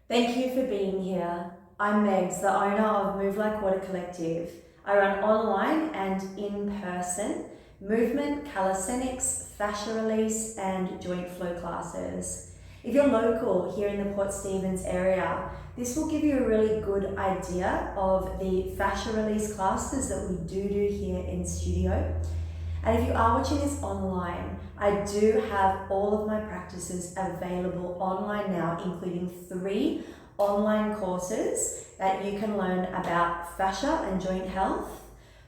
Thank you for being here. I'm Megs, the owner of Move Like Water Collective. I run online and in person movement, calisthenics, fascia release, and joint flow classes. If you're local here in the Port Stephens area, this will give you a really good idea of the fascia release classes that we do here in studio. And if you are watching this online, I do have all of my practices available online now, including 3 online courses that you can learn about fascia and joint health,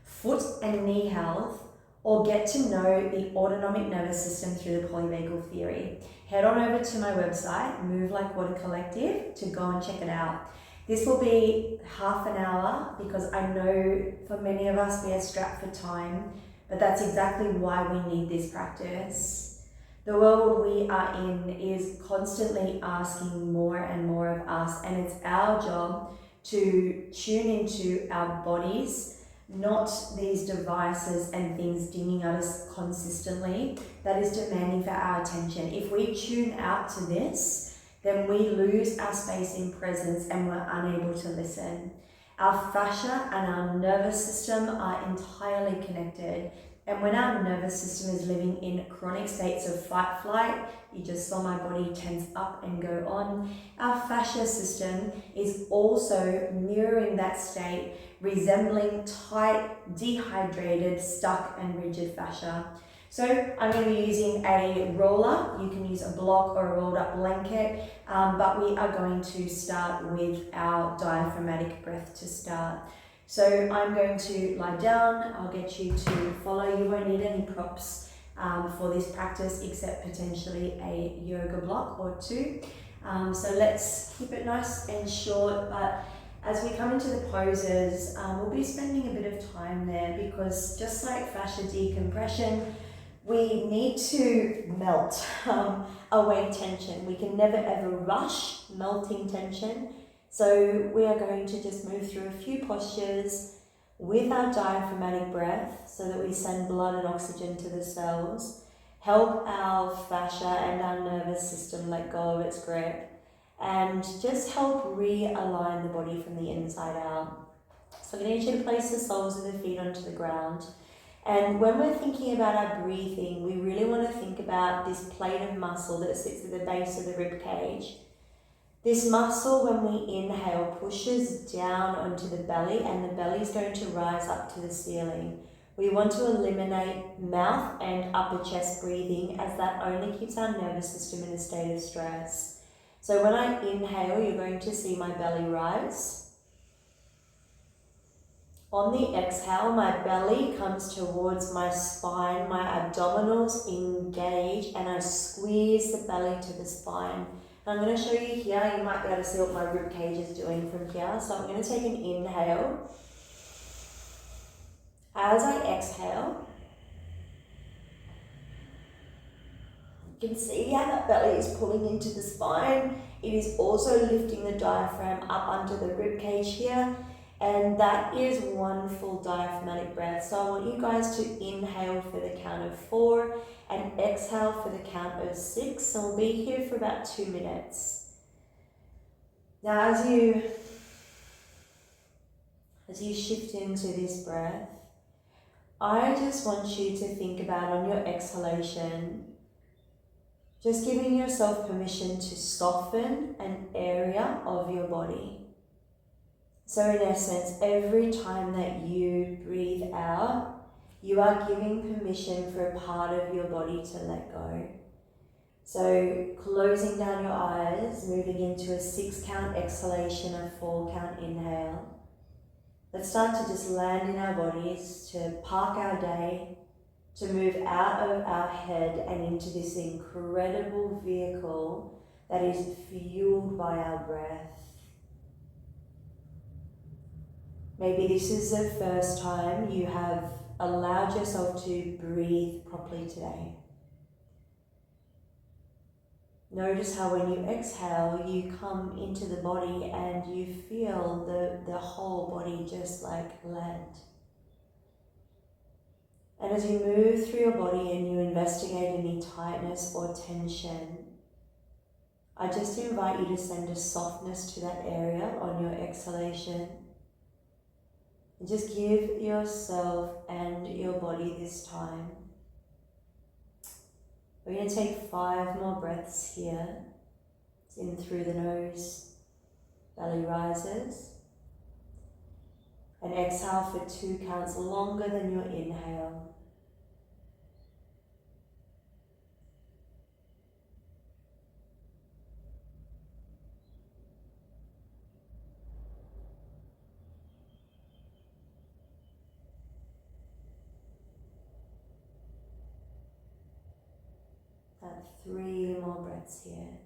foot and knee health, or get to know the autonomic nervous system through the polyvagal theory. Head on over to my website, Move Like Water Collective, to go and check it out. This will be half an hour because I know for many of us we are strapped for time, but that's exactly why we need this practice. The world we are in is constantly asking more and more of us, and it's our job to tune into our bodies, not these devices and things dinging at us consistently that is demanding for our attention. If we tune out to this, then we lose our space in presence and we're unable to listen. Our fascia and our nervous system are entirely connected. And when our nervous system is living in chronic states of fight flight, you just saw my body tense up and go on, our fascia system is also mirroring that state, resembling tight, dehydrated, stuck and rigid fascia. So I'm going to be using a roller. You can use a block or a rolled up blanket, but we are going to start with our diaphragmatic breath to start. So I'm going to lie down. I'll get you to follow. You won't need any props for this practice except potentially a yoga block or 2. So let's keep it nice and short, but as we come into the poses, we'll be spending a bit of time there because just like fascia decompression, we need to melt away tension. We can never ever rush melting tension. So we are going to just move through a few postures with our diaphragmatic breath so that we send blood and oxygen to the cells, help our fascia and our nervous system let go of its grip, and just help realign the body from the inside out. So I'm going to need you to place the soles of the feet onto the ground. And when we're thinking about our breathing, we really want to think about this plate of muscle that sits at the base of the rib cage. This muscle, when we inhale, pushes down onto the belly, and the belly is going to rise up to the ceiling. We want to eliminate mouth and upper chest breathing, as that only keeps our nervous system in a state of stress. So when I inhale, you're going to see my belly rise. On the exhale, my belly comes towards my spine, my abdominals engage, and I squeeze the belly to the spine. I'm going to show you here, you might be able to see what my rib cage is doing from here. So I'm going to take an inhale. As I exhale, you can see how that belly is pulling into the spine. It is also lifting the diaphragm up onto the rib cage here. And that is one full diaphragmatic breath. So I want you guys to inhale for the count of 4 and exhale for the count of 6. So we'll be here for about 2 minutes. Now as you shift into this breath, I just want you to think about on your exhalation, just giving yourself permission to soften an area of your body. So in essence, every time that you breathe out, you are giving permission for a part of your body to let go. So closing down your eyes, moving into a 6 count exhalation, a 4 count inhale. Let's start to just land in our bodies, to park our day, to move out of our head and into this incredible vehicle that is fueled by our breath. Maybe this is the first time you have allowed yourself to breathe properly today. Notice how when you exhale, you come into the body and you feel the whole body just like land. And as you move through your body and you investigate any tightness or tension, I just invite you to send a softness to that area on your exhalation. And just give yourself and your body this time. We're going to take 5 more breaths here. In through the nose, belly rises. And exhale for 2 counts longer than your inhale. And 3 more breaths here.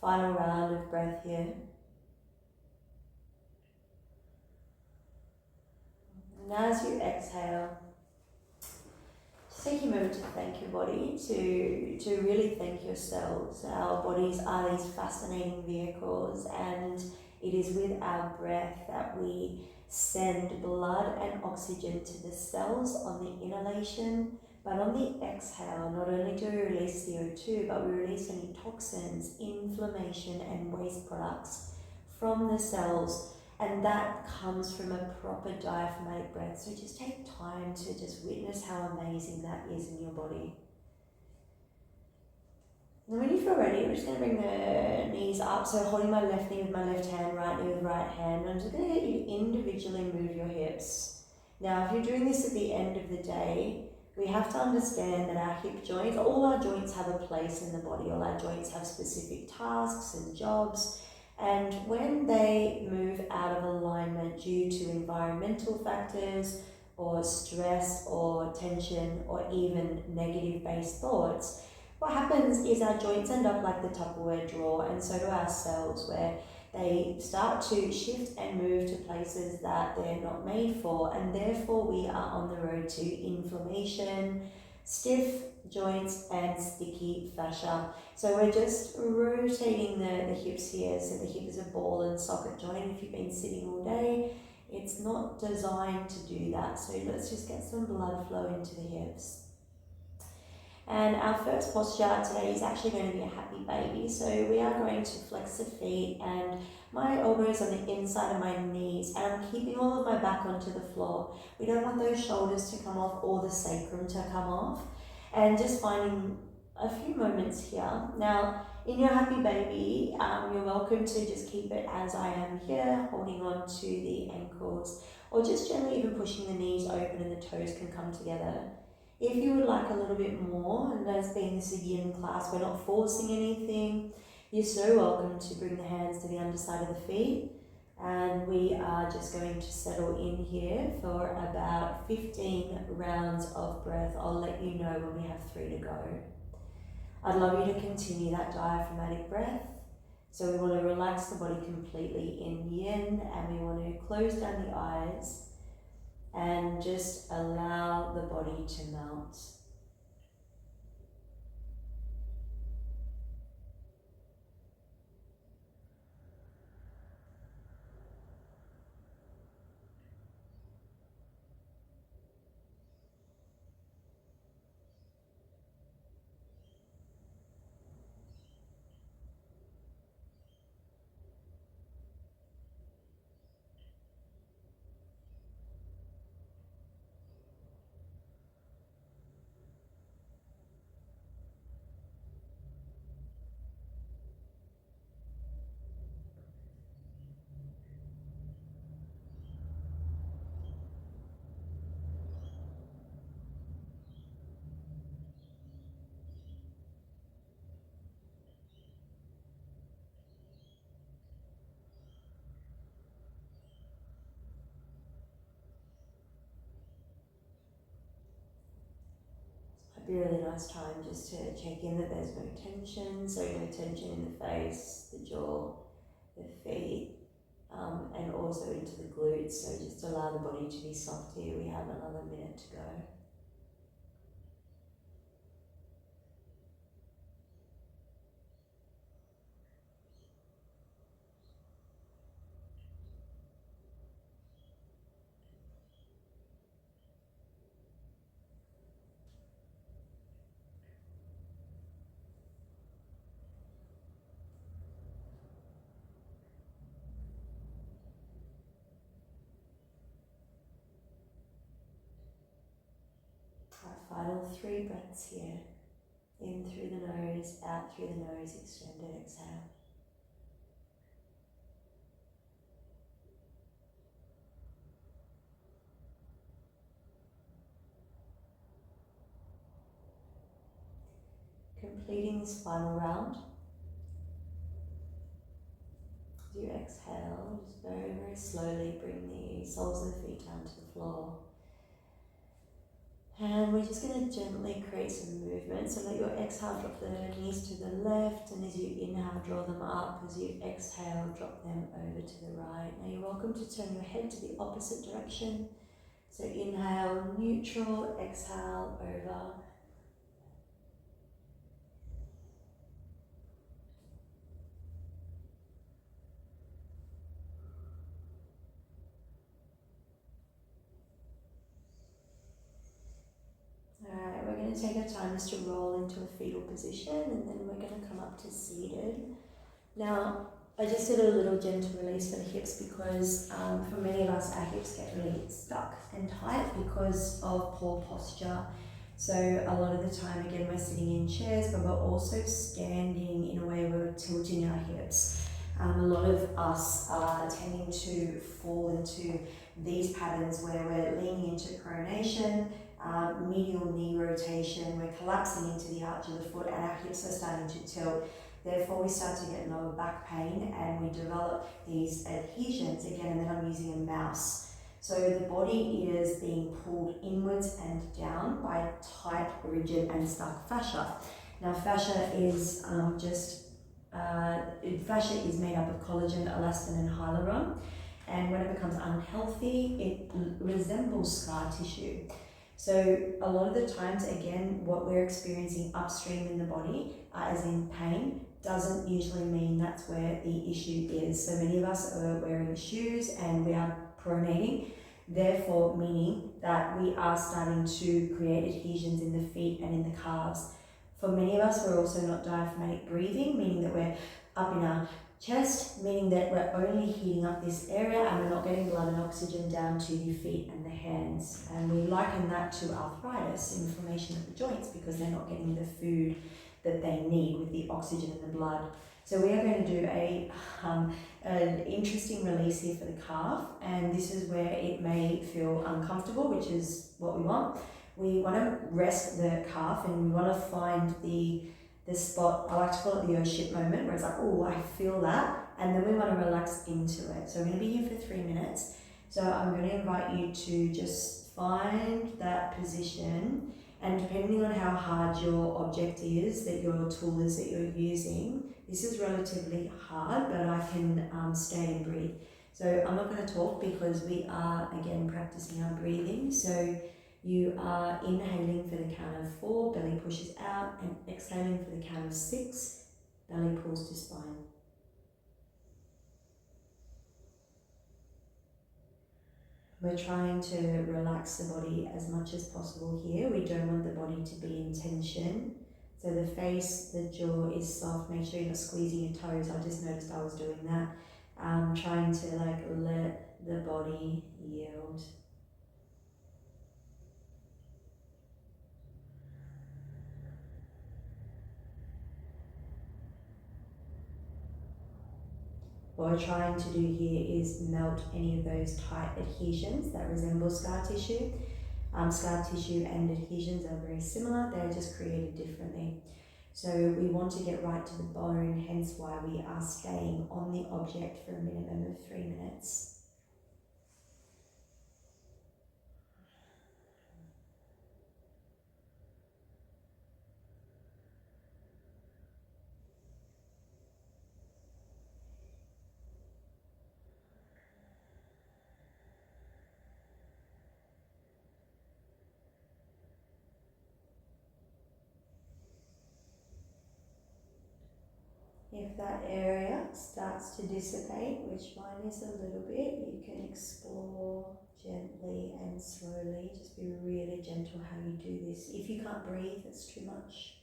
Final round of breath here. And as you exhale, just take a moment to thank your body, to really thank yourselves. Our bodies are these fascinating vehicles, and it is with our breath that we send blood and oxygen to the cells on the inhalation, but on the exhale, not only do we release CO2, but we release any toxins, inflammation, and waste products from the cells. And that comes from a proper diaphragmatic breath. So just take time to just witness how amazing that is in your body. And when you feel ready, we're just going to bring the knees up. So holding my left knee with my left hand, right knee with right hand. I'm just going to get you to individually move your hips. Now, if you're doing this at the end of the day, we have to understand that our hip joints, all our joints have a place in the body. All our joints have specific tasks and jobs. And when they move out of alignment due to environmental factors or stress or tension or even negative based thoughts, what happens is our joints end up like the Tupperware drawer, and so do our cells, where they start to shift and move to places that they're not made for, and therefore we are on the road to inflammation, stiff joints, and sticky fascia. So we're just rotating the hips here. So the hip is a ball and socket joint. If you've been sitting all day, it's not designed to do that. So let's just get some blood flow into the hips. And our first posture today is actually going to be a happy baby. So we are going to flex the feet, and my elbows on the inside of my knees, and I'm keeping all of my back onto the floor. We don't want those shoulders to come off or the sacrum to come off. And just finding a few moments here. Now, in your happy baby, you're welcome to just keep it as I am here, holding on to the ankles, or just gently even pushing the knees open and the toes can come together. If you would like a little bit more, and as being this is a yin class, we're not forcing anything, you're so welcome to bring the hands to the underside of the feet. And we are just going to settle in here for about 15 rounds of breath. I'll let you know when we have 3 to go. I'd love you to continue that diaphragmatic breath. So we want to relax the body completely in yin, and we want to close down the eyes and just allow the body to melt. It'd be a really nice time just to check in that there's no tension, so no tension in the face, the jaw, the feet, and also into the glutes. So just allow the body to be soft here. We have another minute to go. Our final 3 breaths here. In through the nose, out through the nose, extended exhale. Completing this final round. As you exhale, just very, very slowly bring the soles of the feet down to the floor. And we're just going to gently create some movement. So let your exhale drop the knees to the left, and as you inhale, draw them up. As you exhale, drop them over to the right. Now you're welcome to turn your head to the opposite direction. So inhale, neutral, exhale, over. Alright, we're going to take our time just to roll into a fetal position, and then we're going to come up to seated. Now, I just did a little gentle release for the hips because for many of us, our hips get really stuck and tight because of poor posture. So a lot of the time, again, we're sitting in chairs, but we're also standing in a way where we're tilting our hips. A lot of us are tending to fall into these patterns where we're leaning into pronation, medial knee rotation, we're collapsing into the arch of the foot, and our hips are starting to tilt. Therefore, we start to get lower back pain, and we develop these adhesions again, and then I'm using a mouse. So the body is being pulled inwards and down by tight, rigid and stuck fascia. Now fascia is fascia is made up of collagen, elastin and hyaluron, and when it becomes unhealthy, it resembles scar tissue. So a lot of the times, again, what we're experiencing upstream in the body, as in pain, doesn't usually mean that's where the issue is. So many of us are wearing shoes and we are pronating, therefore meaning that we are starting to create adhesions in the feet and in the calves. For many of us, we're also not diaphragmatic breathing, meaning that we're up in our chest, meaning that we're only heating up this area and we're not getting blood and oxygen down to the feet and the hands. And we liken that to arthritis, inflammation of the joints, because they're not getting the food that they need with the oxygen in the blood. So we are going to do an interesting release here for the calf, and this is where it may feel uncomfortable, which is what we want. We want to rest the calf and we want to find the spot, I like to call it the oh shit moment, where it's like, oh, I feel that, and then we want to relax into it. So we're going to be here for 3 minutes. So I'm going to invite you to just find that position, and depending on how hard your object is, that your tool is that you're using, this is relatively hard, but I can stay and breathe. So I'm not going to talk because we are, again, practicing our breathing. So you are inhaling for the count of 4, belly pushes out, and exhaling for the count of 6, belly pulls to spine. We're trying to relax the body as much as possible here. We don't want the body to be in tension. So the face, the jaw is soft. Make sure you're not squeezing your toes. I just noticed I was doing that. Trying to let the body yield. What we're trying to do here is melt any of those tight adhesions that resemble scar tissue. Scar tissue and adhesions are very similar, they're just created differently. So we want to get right to the bone, hence why we are staying on the object for a minimum of 3 minutes. if that area starts to dissipate, which mine is a little bit, you can explore gently and slowly. Just be really gentle how you do this. If you can't breathe, it's too much.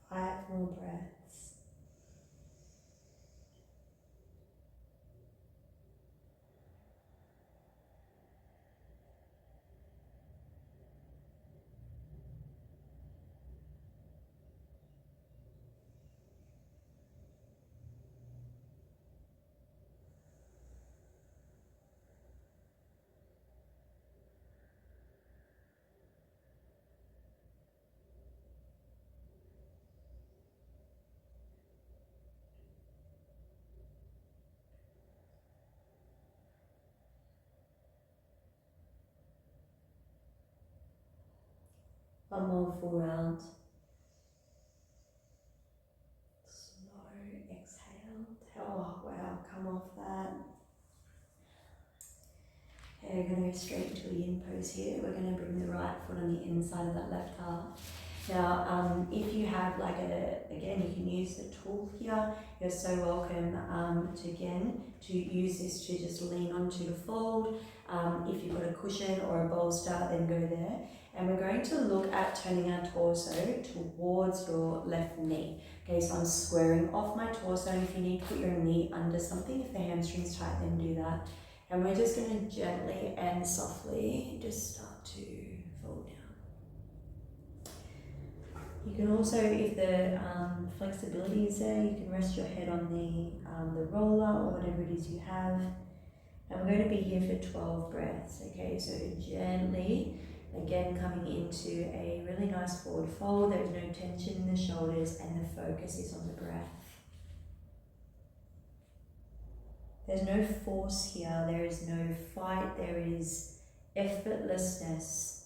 Five more breaths. One more full round. Slow exhale. Oh wow, come off that. Okay, we're going to go straight into a yin pose here. We're going to bring the right foot on the inside of that left calf. Now, if you have again, you can use the tool here. You're so welcome to use this to just lean onto the fold. If you've got a cushion or a bolster, then go there. And we're going to look at turning our torso towards your left knee. Okay, so I'm squaring off my torso. If you need to put your knee under something, if the hamstring's tight, then do that. And we're just going to gently and softly just start to fold down. You can also, if the flexibility is there, you can rest your head on the roller or whatever it is you have. And we're going to be here for 12 breaths, okay? So gently, again, coming into a really nice forward fold. There's no tension in the shoulders and the focus is on the breath. There's no force here, there is no fight, there is effortlessness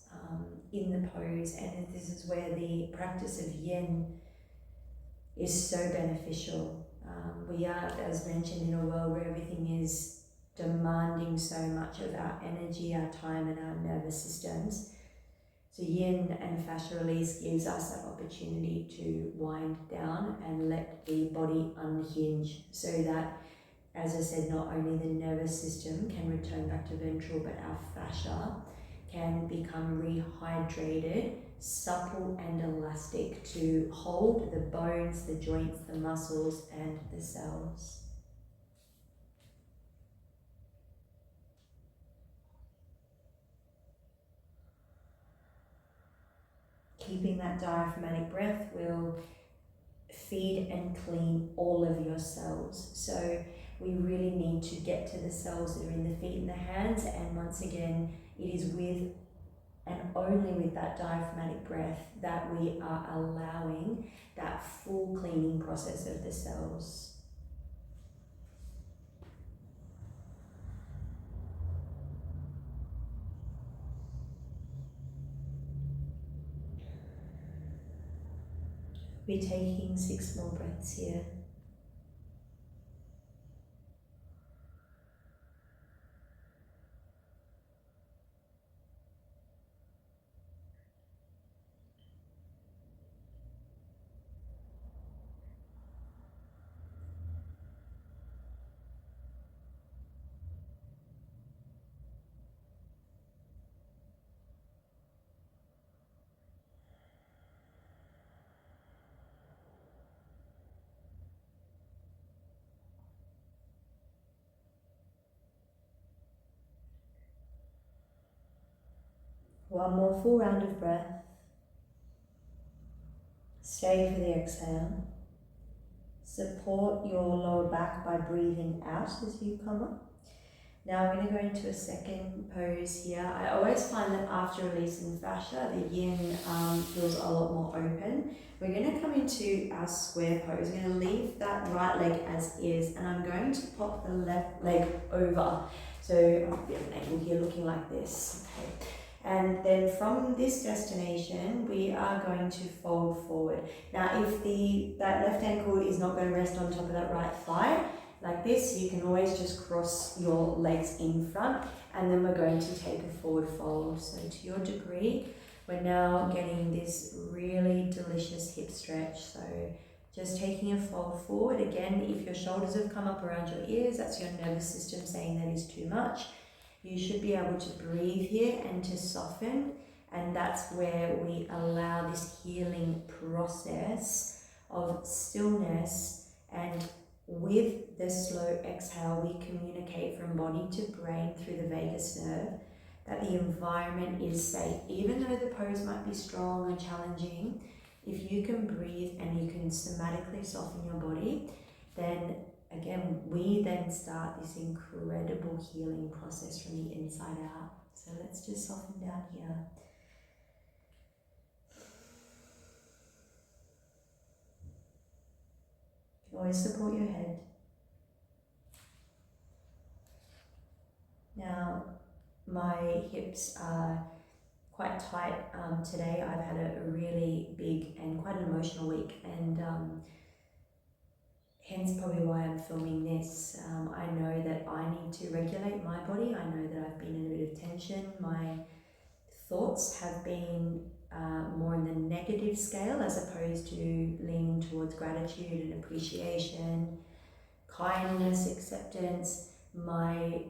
in the pose, and this is where the practice of yin is so beneficial. We are, as mentioned, in a world where everything is demanding so much of our energy, our time and our nervous systems. So yin and fascia release gives us that opportunity to wind down and let the body unhinge so that, as I said, not only the nervous system can return back to ventral, but our fascia can become rehydrated, supple and elastic to hold the bones, the joints, the muscles and the cells. Keeping that diaphragmatic breath will feed and clean all of your cells. So we really need to get to the cells that are in the feet and the hands, and once again, it is with and only with that diaphragmatic breath that we are allowing that full cleaning process of the cells. We're taking 6 more breaths here. One more full round of breath. Stay for the exhale. Support your lower back by breathing out as you come up. Now I'm going to go into a second pose here. I always find that after releasing fascia, the yin feels a lot more open. We're going to come into our square pose. We're going to leave that right leg as is, and I'm going to pop the left leg over. So I'll be at an angle here looking like this. Okay. And then from this destination, we are going to fold forward. Now, if that left ankle is not going to rest on top of that right thigh, like this, you can always just cross your legs in front, and then we're going to take a forward fold. So to your degree, we're now getting this really delicious hip stretch. So just taking a fold forward. Again, if your shoulders have come up around your ears, that's your nervous system saying that is too much. You should be able to breathe here and to soften, and that's where we allow this healing process of stillness, and with the slow exhale, we communicate from body to brain through the vagus nerve that the environment is safe. Even though the pose might be strong and challenging, if you can breathe and you can somatically soften your body, then again, we then start this incredible healing process from the inside out. So let's just soften down here. Always support your head. Now, my hips are quite tight today. I've had a really big and quite an emotional week, and hence probably why I'm filming this. I know that I need to regulate my body. I know that I've been in a bit of tension. My thoughts have been more in the negative scale as opposed to leaning towards gratitude and appreciation, kindness, acceptance. My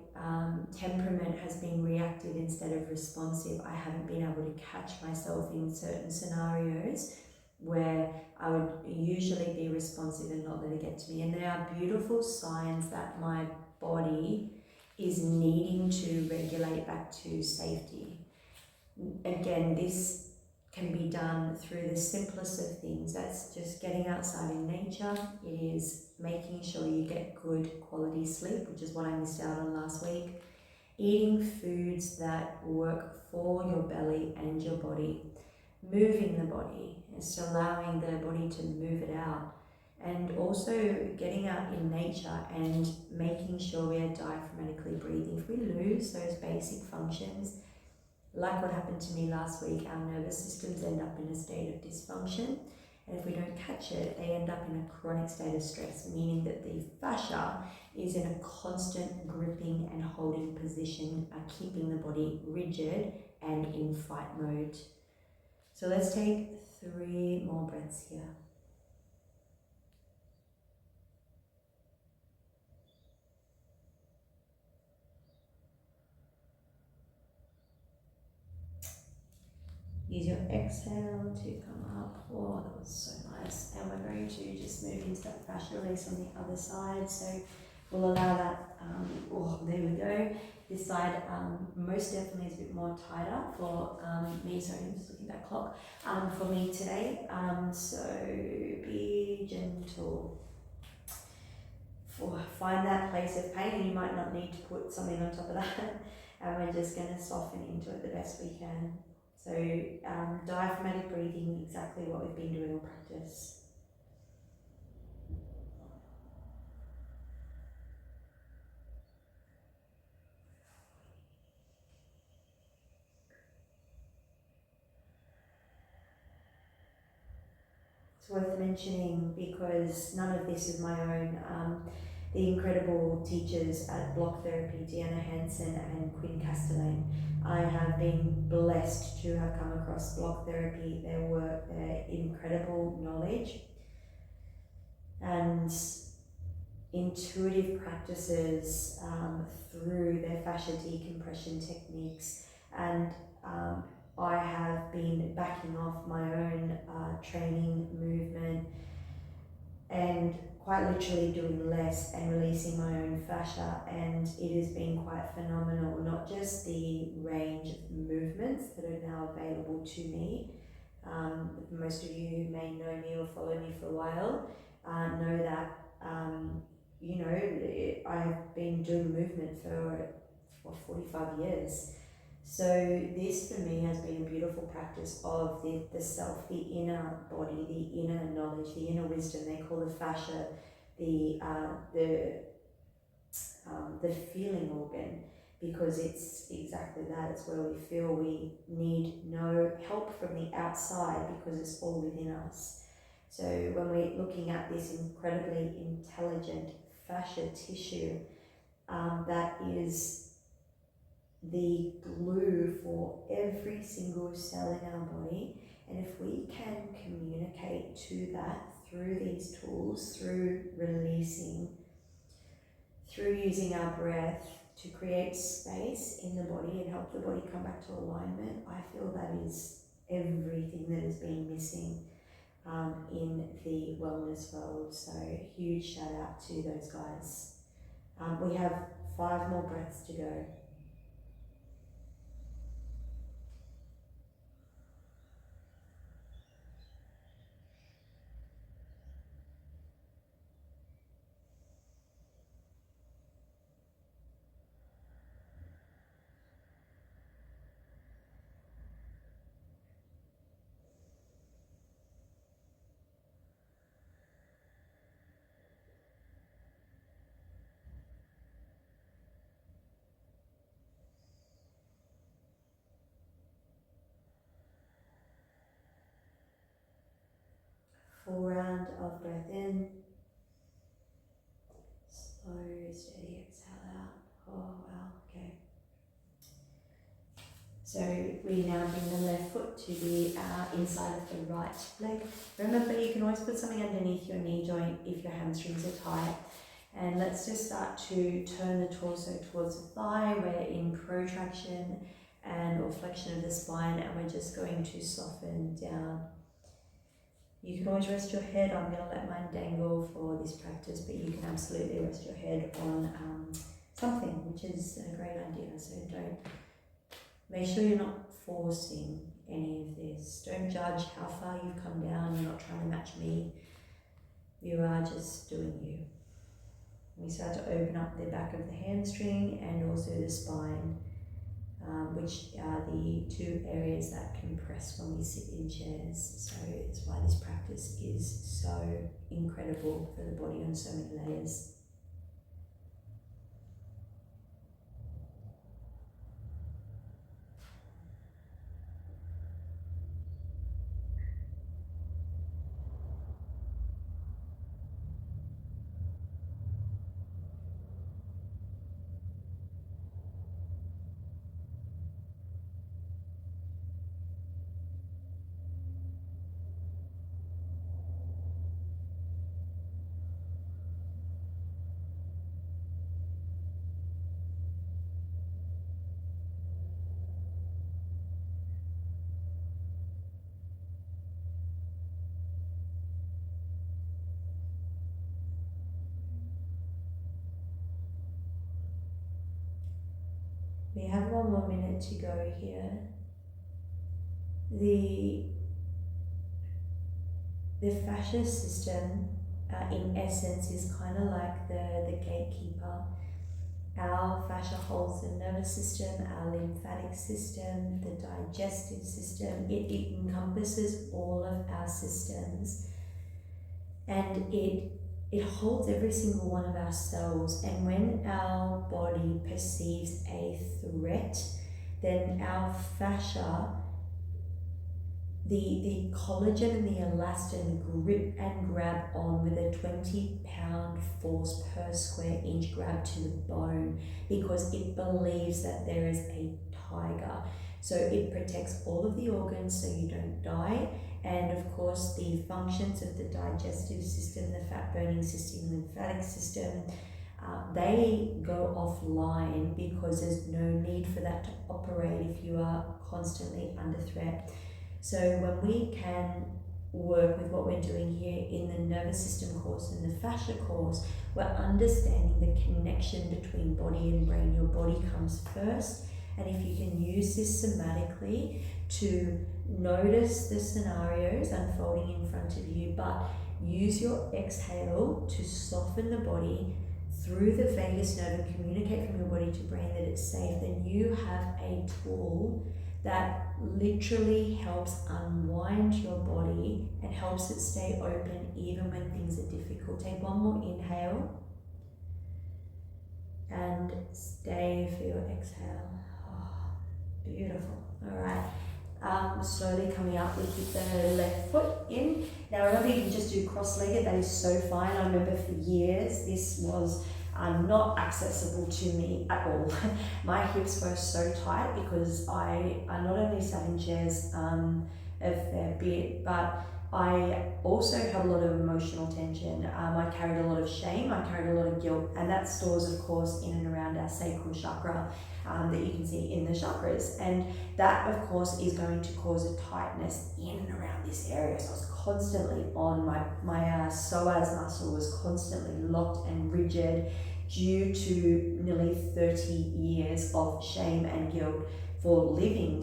temperament has been reactive instead of responsive. I haven't been able to catch myself in certain scenarios where I would usually be responsive and not let it get to me. And they are beautiful signs that my body is needing to regulate back to safety. Again, this can be done through the simplest of things. That's just getting outside in nature. It is making sure you get good quality sleep, which is what I missed out on last week. Eating foods that work for your belly and your body. Moving the body, just allowing the body to move it out. And also getting out in nature and making sure we are diaphragmatically breathing. If we lose those basic functions, like what happened to me last week, our nervous systems end up in a state of dysfunction, and if we don't catch it, they end up in a chronic state of stress, meaning that the fascia is in a constant gripping and holding position, keeping the body rigid and in fight mode. So let's take 3 more breaths here. Use your exhale to come up. Oh, that was so nice. And we're going to just move into that fascia release on the other side. So we'll allow that, there we go. This side most definitely is a bit more tighter for me. Sorry, I'm just looking at that clock. For me today. So be gentle. Find that place of pain, and you might not need to put something on top of that. And we're just going to soften into it the best we can. So diaphragmatic breathing, exactly what we've been doing in practice. It's worth mentioning because none of this is my own. The incredible teachers at Block Therapy, Deanna Hansen and Quinn Castellane, I have been blessed to have come across Block Therapy, their work, their incredible knowledge, and intuitive practices through their fascia decompression techniques. And I have been backing off my own training movement and quite literally doing less and releasing my own fascia, and it has been quite phenomenal. Not just the range of movements that are now available to me. Most of you who may know me or follow me for a while know that I've been doing movement for 45 years. So this for me has been a beautiful practice of the self, the inner body, the inner knowledge, the inner wisdom. They call the fascia the feeling organ, because it's exactly that. It's where we feel we need no help from the outside because it's all within us. So when we're looking at this incredibly intelligent fascia tissue, that is the glue for every single cell in our body. And if we can communicate to that through these tools, through releasing, through using our breath to create space in the body and help the body come back to alignment, I feel that is everything that has been missing in the wellness world. So huge shout out to those guys. We have 5 more breaths to go. Full round of breath in. Slow, steady exhale out. Oh wow, okay. So we now bring the left foot to the inside of the right leg. Remember, you can always put something underneath your knee joint if your hamstrings are tight. And let's just start to turn the torso towards the thigh. We're in protraction and or flexion of the spine, and we're just going to soften down. You can always rest your head. I'm going to let mine dangle for this practice, but you can absolutely rest your head on something, which is a great idea. So make sure you're not forcing any of this. Don't judge how far you've come down. You're not trying to match me. You are just doing you. We start to open up the back of the hamstring and also the spine, which are the 2 areas that compress when we sit in chairs. So it's why this practice is so incredible for the body on so many layers. We have 1 more minute to go here. The fascia system, in essence, is kind of like the gatekeeper. Our fascia holds the nervous system, our lymphatic system, the digestive system. It encompasses all of our systems, and it holds every single one of our cells. And when our body perceives a threat, then our fascia, the collagen and the elastin grip and grab on with a 20-pound force per square inch grab to the bone, because it believes that there is a tiger. So it protects all of the organs so you don't die. And of course, the functions of the digestive system, the fat burning system, lymphatic system, they go offline because there's no need for that to operate if you are constantly under threat. So when we can work with what we're doing here in the nervous system course and the fascia course, we're understanding the connection between body and brain. Your body comes first, and if you can use this somatically to notice the scenarios unfolding in front of you, but use your exhale to soften the body through the vagus nerve and communicate from your body to brain that it's safe, then you have a tool that literally helps unwind your body and helps it stay open even when things are difficult. Take one more inhale and stay for your exhale. Oh, beautiful. All right. Slowly coming up, we keep the left foot in. Now remember, you can just do cross-legged, that is so fine. I remember for years this was not accessible to me at all. My hips were so tight because I not only sat in chairs a fair bit, but I also had a lot of emotional tension. I carried a lot of shame, I carried a lot of guilt, and that stores, of course, in and around our sacral chakra that you can see in the chakras. And that, of course, is going to cause a tightness in and around this area. So I was constantly on, my psoas muscle was constantly locked and rigid due to nearly 30 years of shame and guilt for living,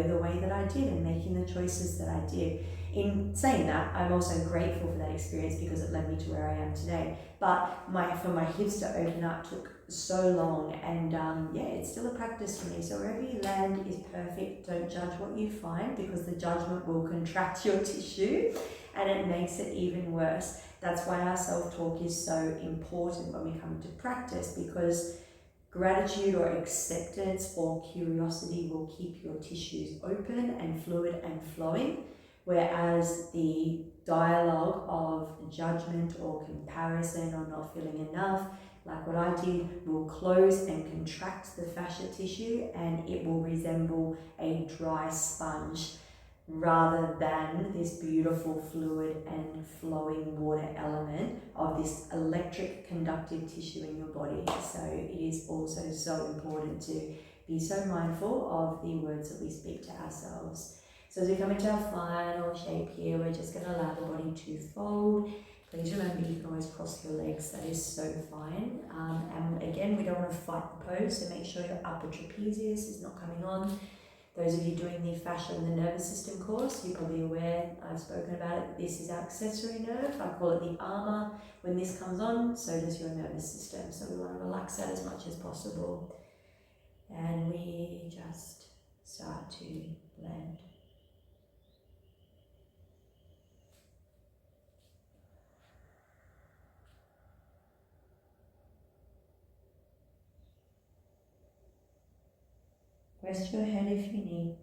the way that I did and making the choices that I did. In saying that, I'm also grateful for that experience because it led me to where I am today. But for my hips to open up took so long, and it's still a practice for me. So wherever you land is perfect. Don't judge what you find, because the judgment will contract your tissue and it makes it even worse. That's why our self-talk is so important when we come to practice, because gratitude or acceptance or curiosity will keep your tissues open and fluid and flowing, whereas the dialogue of judgment or comparison or not feeling enough, like what I did, will close and contract the fascia tissue, and it will resemble a dry sponge rather than this beautiful fluid and flowing water element of this electric conductive tissue in your body. So it is also so important to be so mindful of the words that we speak to ourselves. So as we come into our final shape here, we're just going to allow the body to fold. Please remember, you can always cross your legs, that is so fine. And again, we don't want to fight the pose, so make sure your upper trapezius is not coming on. Those of you doing the fascia and the nervous system course, you're probably aware, I've spoken about it, this is our accessory nerve. I call it the armor. When this comes on, so does your nervous system. So we want to relax that as much as possible. And we just start to blend. Rest your head if you need.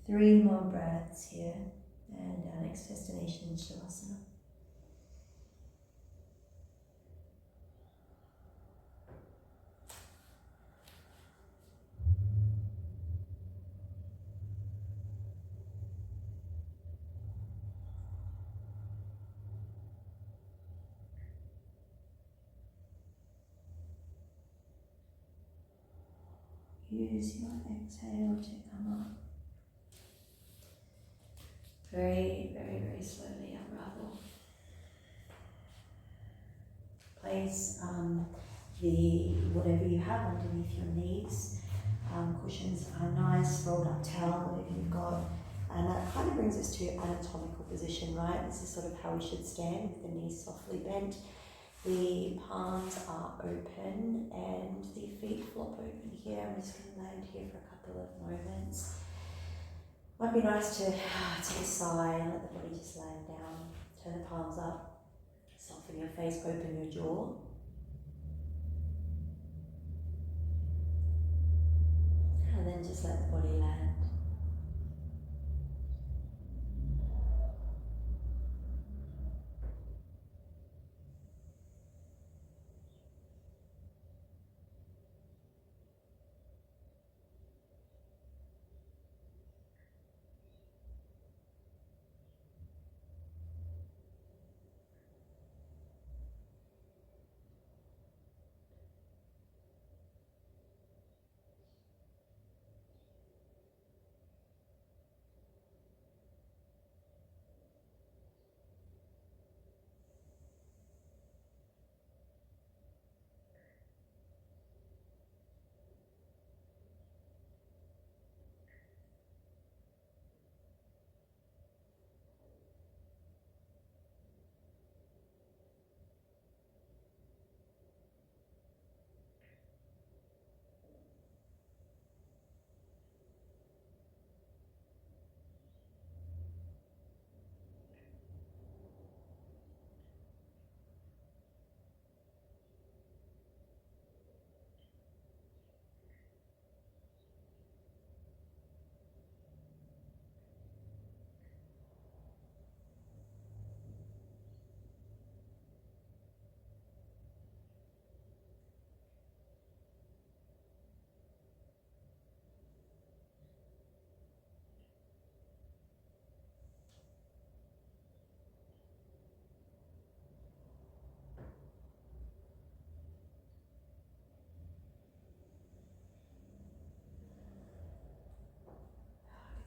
Three more breaths here, and our next destination is Shavasana. Use your exhale to come up. Very, very, very slowly unravel. Place whatever you have underneath your knees. Cushions are nice, rolled up towel if you've got, And that kind of brings us to anatomical position, right? This is sort of how we should stand, with the knees softly bent. The palms are open and the feet flop open here. I'm just going to land here for a couple of moments. Might be nice to take a sigh and let the body just land down. Turn the palms up, soften your face, open your jaw. And then just let the body land.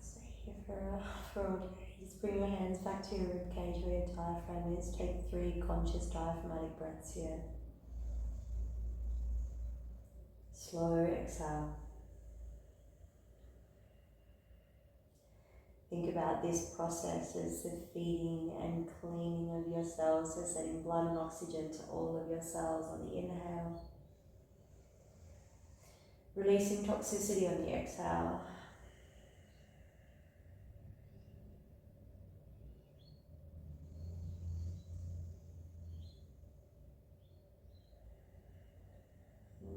Stay here for all day. Just bring your hands back to your rib cage where your diaphragm is. Take 3 conscious diaphragmatic breaths here. Slow exhale. Think about this process as the feeding and cleaning of your cells, so sending blood and oxygen to all of your cells on the inhale. Releasing toxicity on the exhale.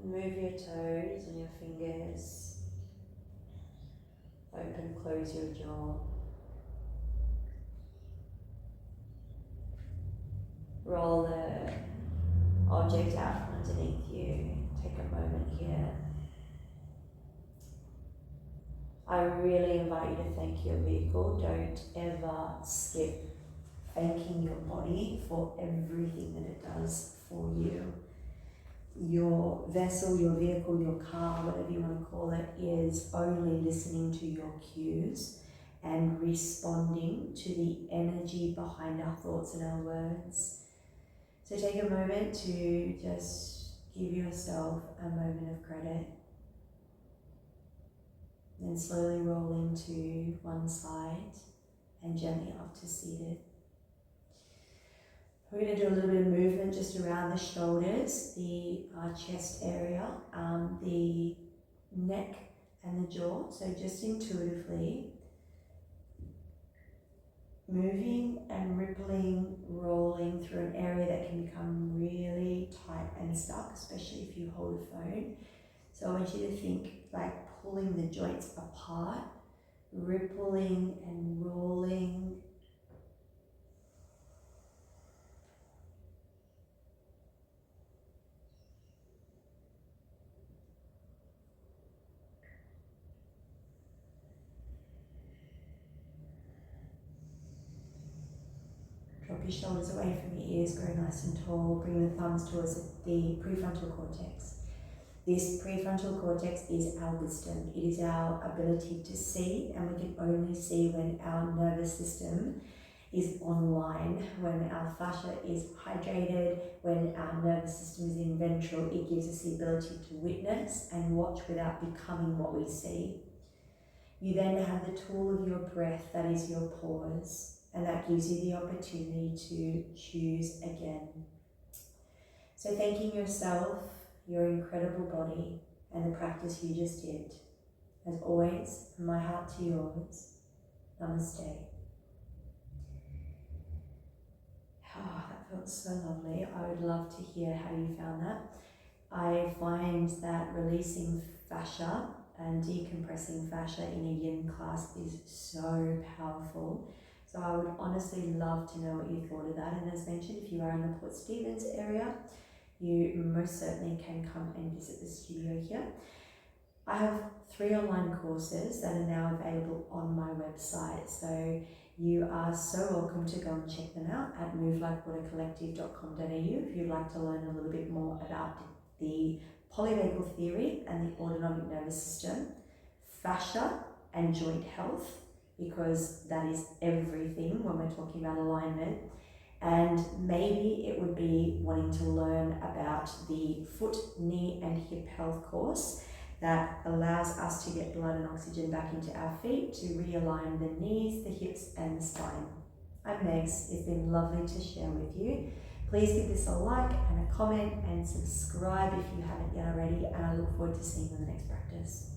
Move your toes and your fingers. Open, close your jaw. Roll the object out from underneath you. Take a moment here. I really invite you to thank your vehicle. Don't ever skip thanking your body for everything that it does for you. Your vessel, your vehicle, your car, whatever you want to call it, is only listening to your cues and responding to the energy behind our thoughts and our words. So take a moment to just give yourself a moment of credit. Then slowly roll into one side and gently up to seated. We're going to do a little bit of movement just around the shoulders, the chest area, the neck and the jaw. So just intuitively moving and rippling, rolling through an area that can become really tight and stuck, especially if you hold a phone. So I want you to think like pulling the joints apart, rippling and rolling. Drop your shoulders away from your ears, grow nice and tall. Bring the thumbs towards the prefrontal cortex. This prefrontal cortex is our wisdom. It is our ability to see, and we can only see when our nervous system is online, when our fascia is hydrated, when our nervous system is in ventral. It gives us the ability to witness and watch without becoming what we see. You then have the tool of your breath, that is your pause, and that gives you the opportunity to choose again. So thanking yourself, your incredible body, and the practice you just did. As always, from my heart to yours, namaste. Oh, that felt so lovely. I would love to hear how you found that. I find that releasing fascia and decompressing fascia in a yin class is so powerful. So I would honestly love to know what you thought of that. And as mentioned, if you are in the Port Stephens area, you most certainly can come and visit the studio here. I have 3 online courses that are now available on my website. So you are so welcome to go and check them out at movelikewatercollective.com.au if you'd like to learn a little bit more about the polyvagal theory and the autonomic nervous system, fascia and joint health, because that is everything when we're talking about alignment. And maybe it would be wanting to learn about the foot, knee and hip health course that allows us to get blood and oxygen back into our feet to realign the knees, the hips and the spine. I'm Megs. It's been lovely to share with you. Please give this a like and a comment and subscribe if you haven't yet already, and I look forward to seeing you in the next practice.